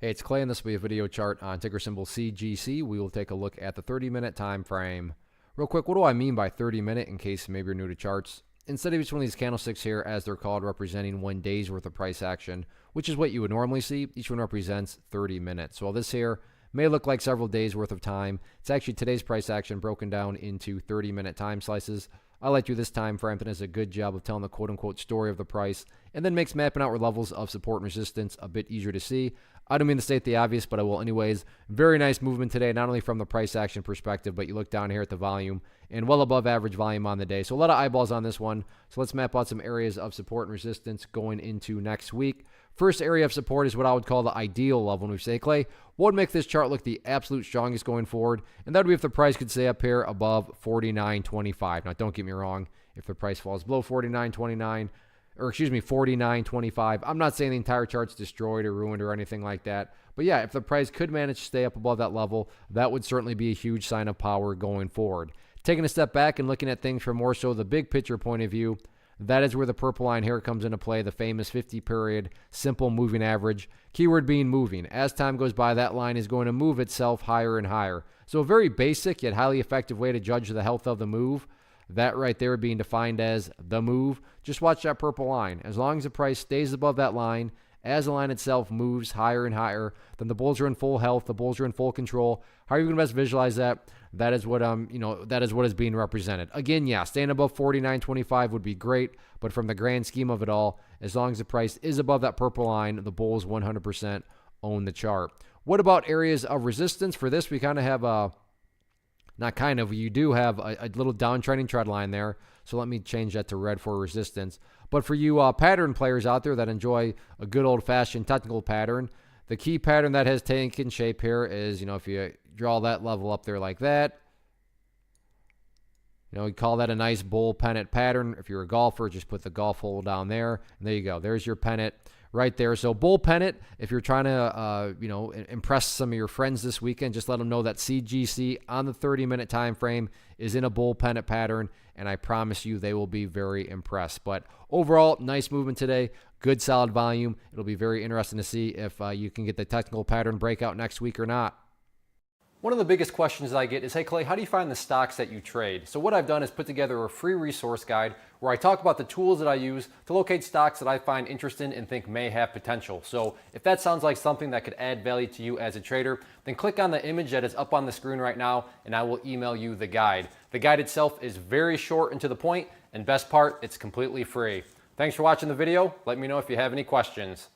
Hey, it's Clay, and this will be a video chart on ticker symbol CGC. We will take a look at the 30-minute time frame. Real quick, what do I mean by 30-minute in case maybe you're new to charts? Instead of each one of these candlesticks here, as they're called, representing 1 day's worth of price action, which is what you would normally see, each one represents 30 minutes. So while this here may look like several days worth of time, it's actually today's price action broken down into 30-minute time slices. I like to do this time frame that does a good job of telling the quote-unquote story of the price and then makes mapping out levels of support and resistance a bit easier to see. I don't mean to state the obvious, but I will anyways. Very nice movement today, not only from the price action perspective, but you look down here at the volume and well above average volume on the day. So a lot of eyeballs on this one. So let's map out some areas of support and resistance going into next week. First area of support is what I would call the ideal level. When we say, Clay, what would make this chart look the absolute strongest going forward? And that would be if the price could stay up here above 49.25. Now, don't get me wrong. If the price falls below 49.29, or excuse me, 49.25, I'm not saying the entire chart's destroyed or ruined or anything like that. But yeah, if the price could manage to stay up above that level, that would certainly be a huge sign of power going forward. Taking a step back and looking at things from more so the big picture point of view, that is where the purple line here comes into play, the famous 50-period simple moving average. Keyword being moving. As time goes by, that line is going to move itself higher and higher. So a very basic yet highly effective way to judge the health of the move. That right there being defined as the move. Just watch that purple line. As long as the price stays above that line, as the line itself moves higher and higher, then the bulls are in full health, the bulls are in full control. How are you going to best visualize that? That is what that is what is being represented. Again, yeah, staying above 49.25 would be great, but from the grand scheme of it all, as long as the price is above that purple line, the bulls 100% own the chart. What about areas of resistance? For this, we kind of have a you do have a little downtrending trend line there. So let me change that to red for resistance. But for you pattern players out there that enjoy a good old-fashioned technical pattern, the key pattern that has taken shape here is, if you draw that level up there like that, we call that a nice bull pennant pattern. If you're a golfer, just put the golf hole down there. And there you go. There's your pennant right there. So bull pennant, if you're trying to, impress some of your friends this weekend, just let them know that CGC on the 30-minute time frame is in a bull pennant pattern, and I promise you they will be very impressed. But overall, nice movement today. Good solid volume. It'll be very interesting to see if you can get the technical pattern breakout next week or not. One of the biggest questions I get is, hey Clay, how do you find the stocks that you trade? So what I've done is put together a free resource guide where I talk about the tools that I use to locate stocks that I find interesting and think may have potential. So if that sounds like something that could add value to you as a trader, then click on the image that is up on the screen right now and I will email you the guide. The guide itself is very short and to the point, and best part, it's completely free. Thanks for watching the video. Let me know if you have any questions.